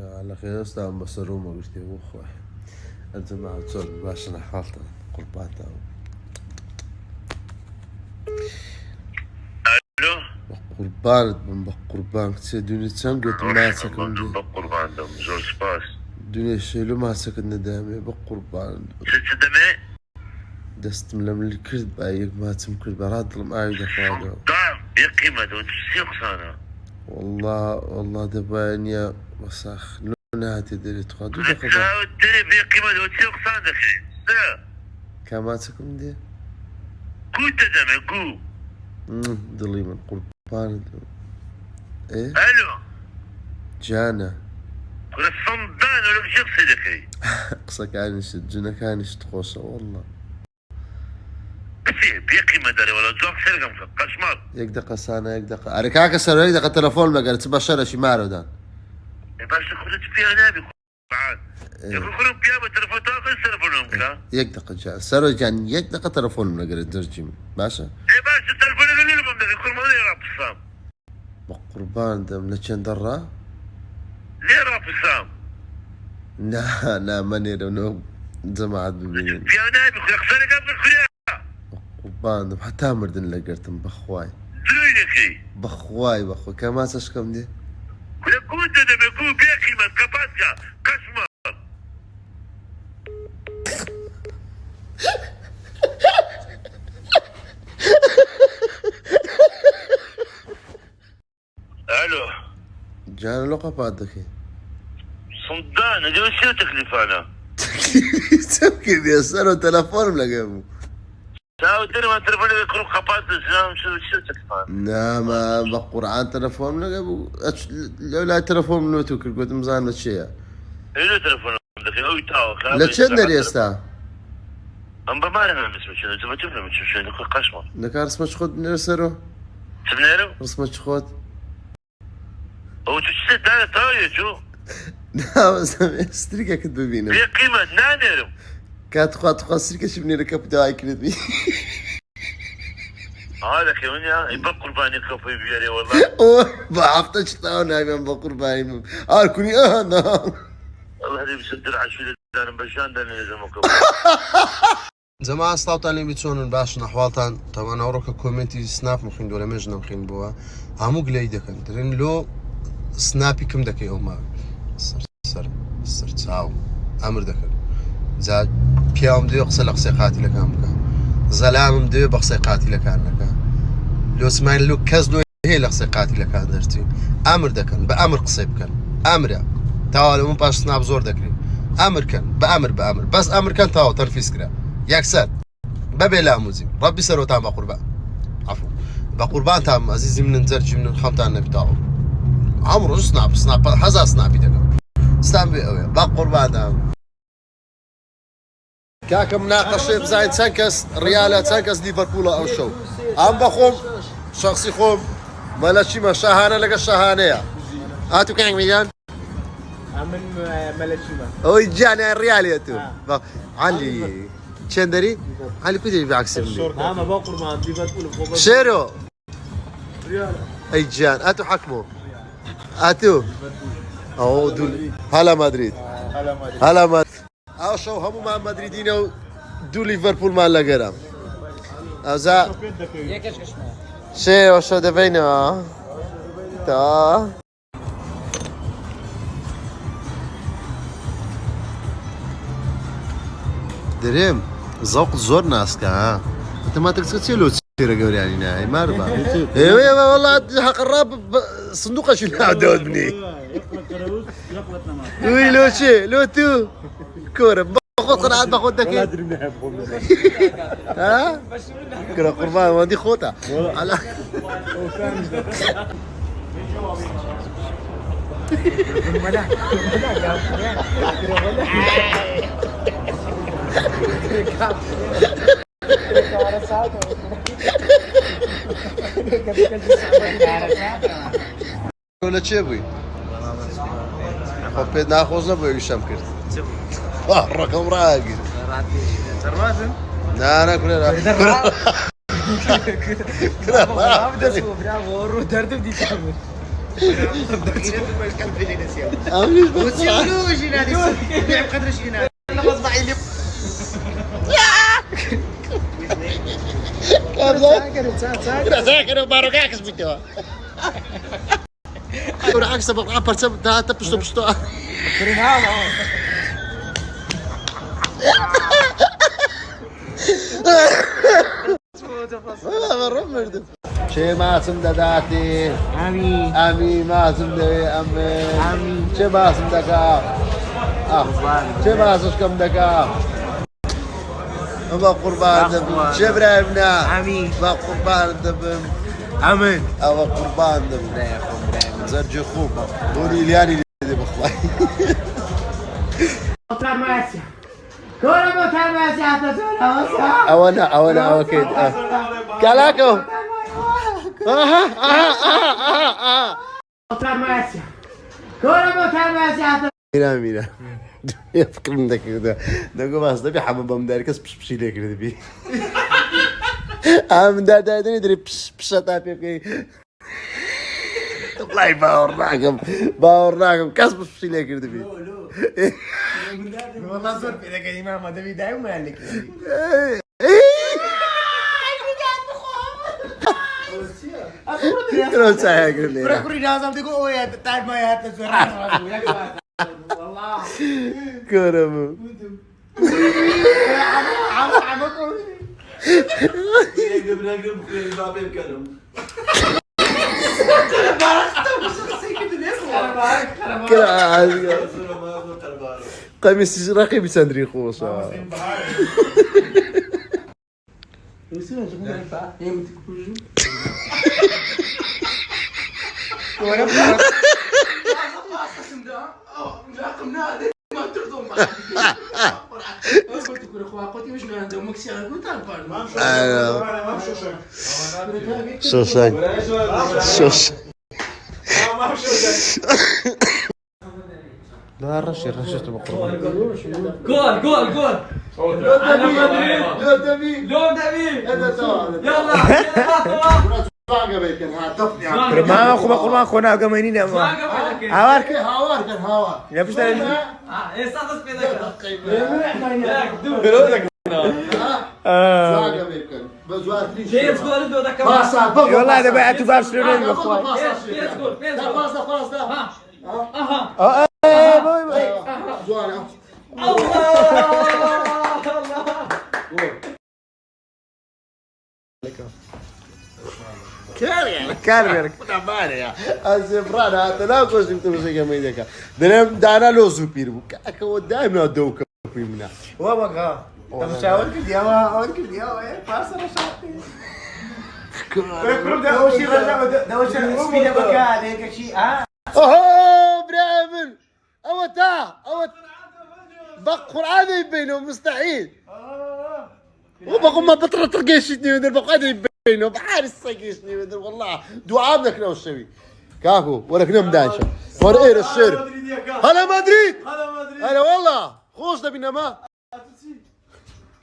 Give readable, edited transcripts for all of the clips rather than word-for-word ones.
على خير استان بصرومه قلت يا اخوي انت مع تصل باش انا حالته قرباتها الو قربان من قربان دنيا تسنقت ما سكن دي قربان دم زور سباس دنيا شيلو ما سكن ندامي بقربان ست دمي دست من الكرد بايك ما تمكن براد المعايدة فاضي طعم يا قيمة دو تسيق انا والله دبانيا وسخ لونها تدري تقعدوا لا تدري في قيمة دو تسيق انا خي كما تكون دي كنت دمي كو ضلي من قربان ايه الو جانا كل الصندان ولا بشيخ صدقي قصة كانش جنا كانش تخوصة والله في قيمة داري ولا زوق سرقم في قشمر يقدق سانا يقدق أريكاك سر يقدق التلفون ما قال تبى شر شي مارو دان باش خرجت فيها نابي بعد يقول خرج فيها بالتلفون تاخذ تلفونهم كلا يقدق جا سر كان يقدق التلفون ما قال ترجم باشا اي باش التلفون اللي لهم ده يكون ما يرى بصام بقربان دم لكن درا ليه راه بصام لا ماني لو جماعة ببين فيها نابي يخسر قبل الخيار قربان دم حتى مردن لقرتم بخواي دروينكي بخواي كما تشكم دي كل كنت ده بيكون بيكي ما كباتيا قشمر الو جانا لو قبادك صندان اجي وش تكليف انا تمكن يا سر تلفون ملقمو ساو دير ما تلفوني يكون خبات الزلام شو تكليف انا لا ما بقرعان تلفون ملقمو لو لا تلفون منو توكل قلت مزان الشيء ايه تلفون عندك او يتاو لا تشندر يا استا ام بمارن انا اسمه شنو زعما تفهم شنو نقول قشمر نكار رسمش خد نرسرو سبنيرو رسمش خد او تشتي انا تاوي شو لا بس استريكا كنت ببينه في قيمة نانيرو كانت تخوات استريكا شبني ركب داعي كنت بي هذا كيونيا يبقى قرباني كفي بياري والله بعفتش تاونا من بقرباني كوني انا الله هذي بيصدر عشوية دارم بشان داني لازم اكو جماعة استوطاني بيتسونن باش نحوالتان طبعا اوروكا كومنتي سناب مخين دولا مجنا مخين بوا همو قليدة كان درين لو سنابي كم دكي هما سر تساو امر دكر زاد بيام دو يقصي لقصي قاتل كان بكا ظلام دو بقصي قاتل كان لك لو اسمعين لو كزلو هي لقصي قاتل كان درتي امر دكن بامر قصيب كان امر تاو مو باش سناب زور دكري امر كان بامر بس امر كان تاو ترفيس كرا يكسر ببلا موزي ربي سرو تام قربان عفوا بقربان تام عزيزي من نزرج من الخمطة النبي تاو عمرو سناب حزا سنابي دكا استنبي قوي بقربان تام كاك مناقشة بزايد سنكس ريالة سنكس ليفربول او شو عم بخوم شخصي خوم مالشي ما شاهانة لك الشاهانية هاتو كان ميدان من ملشيما اوي جانا الريال يا تو علي شندري علي كنت بعكس ما بقر مع ليفربول شيرو ريال اي جان اتو حكمو اتو او دول هلا مدريد هلا مدريد او شو همو مع مدريدين دو ليفربول مع لاغرام ازا شي وشو دفينا تا دريم ذوق زور ناس كا انت ما تقدر تسيلو تسير قول يعني ناي ما ربا ايوه والله حق الراب صندوق شو نعدو ابني وي لو شي لو تو كوره باخذ قناعات باخذ دك ها كره قربان ما دي خوته على ولا تشيبوي خبيت ناخذ نبوي الشام كرت الرقم راقي الرازم لا انا كلنا عاملين بخ كذا باروكاكس بيتوا ora aksa bak apa sab da tapos to والله مرة شي ما سمداتي امي ما سمدي امي شي ما سمدكا شي ما سكم دكا أبا قربان دبن شبرايمنا امي با قربان دبن امين أبا قربان دبن زرجي خوب دوني لياني اللي بخلاي أونا أكيد كلاكو مينا يفكر من ذاك كذا دقوا باص دبي حمام مداركس بش ليك دبي من دا ندري بش طابي الله باور راقم كاس بش ليك دبي والله صار في ذاك الإمام هذا بيدعي وما لك كلام سايق لي بركوري لازم تقول اوه تعال ما يهات والله كرم عمكم يقبل باب الكلام قميص رقيب ساندري خوصا لا رشت بقرب جول لون دبي يلا ما أخو خونا قمينين هاوار يا بس والله ده بقى تبقى برشلونة كارير نمانيا الزبران تلاقوا شفت موسيقى ميدك دانا لو سوبيرو كاكو دائما دوك فيمنا وابغى تمشاور كديا وان كديا ايه باسر شاطي كل ده وشي رجع ده وشي اسمي بقى هيك شيء اوه برامل او بقران يبينه مستحيل وبقوم ما بطرطقيشني ودير بقعد يبينه بحارس سقيشني ودير والله دعاء بدك لو الشوي كاكو ولا كنم دانشه ور ايه الشر هلا مدريد هلا والله خوش دبينا ما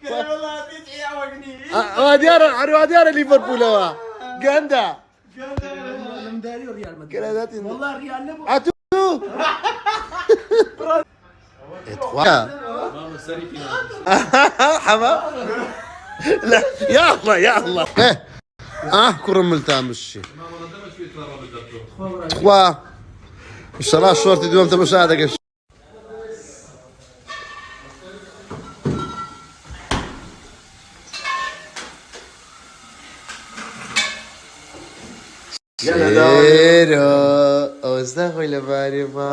والله تدعي يا وقني وديار ليفربول هو جندا مداري وريال مدريد والله ريال نبو عتو حما لا يا الله كرملتها مشي تخوا ان شاء الله الشورت دوم تمشاهدك Pero, osta khoyle bari ma.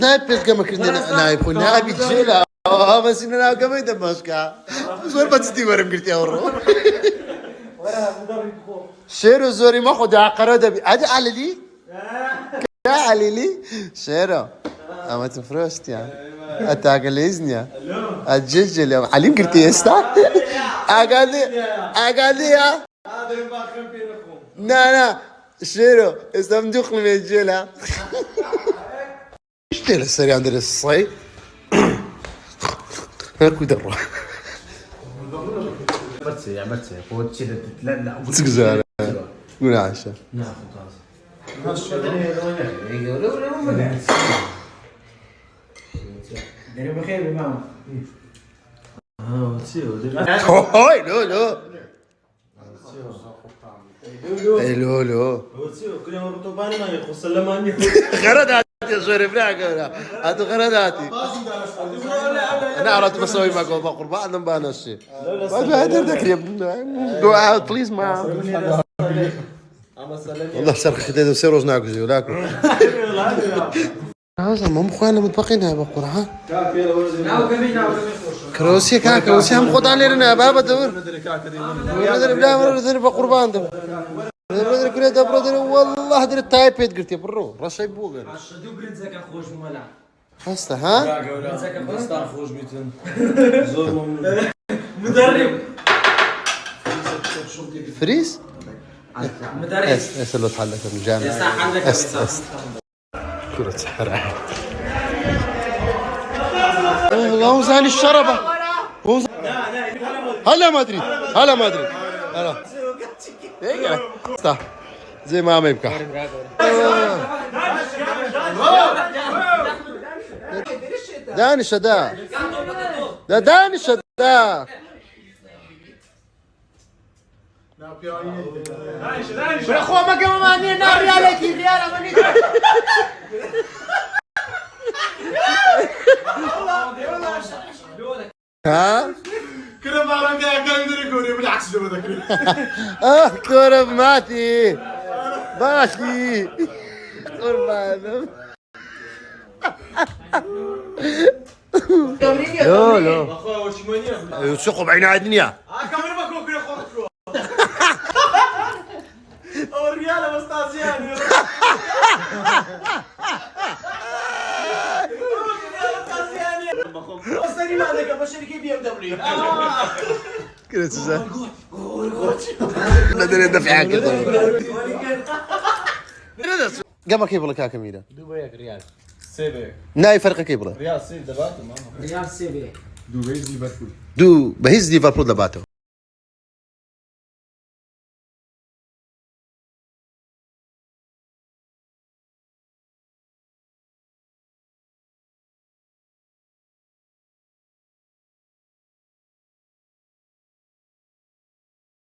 Naipe kama kina naipe naipe jela. بس إننا كم يدا ماسكا. زور بتستي ورم قلتي أورو. شيرو زوري ما خد عقارة دبي. أدي على لي. كا على لي. شيرو. أما تفرشت يعني. أتاكليزني. الجلجل يا حليم قلتي استا. أقالي يا. نا شيرو استمدخل من الجلا. إيش تلا سريع عند الصيد. هاكو درة مرتي قوت شي لا تسكزار قول عشان هاي لو لو لو لو غرداتي يا زوري بلاك هاتوا غرداتي انا عرفت بسوي معك قربان انا بانسي هذا ذكر دعاء بليز ما والله سرق خديت وسيروز ناكوزي ولاكو هذا ما مخوانا متبقين هاي بقول ها كروسي كا كروسي هم خد علينا بابا دور ندري بلا ندري بقربان دور ندري كريدا برادر والله هدري التايبيد قلت يا برو رشاي بوغر شدو برنزك خوش ملا حسته ها برنزك بستان خوش ميتن زور مدرب فريز مدرب اس اللي تحلك من الجامعة اس كرة سحرة اللهم زاني الشربة هلا ما ادري هلا ما ادري هلا هيك صح زي ما عم يبكى داني شدا ده داني شدا اخوه ما كمان ماني نار ريالتي ريال ماني ها كده ما راني كان ندري كوري بالعكس جو ذاكري كرة ماتي ماشي قربان لا لا اخوه واش ماني يسوقوا بعين الدنيا كاميرا ما كوكري اخوك الريال مستازيان وصلني ما عندك بشركه بي ام دبليو كده تزال ندري دفع كده قبل كيف لك يا كميرة دبي ريال سيبي ناي فرق كيف لك ريال سيب دبات ريال سيبي دبي ليفربول دو بهز ليفربول دباته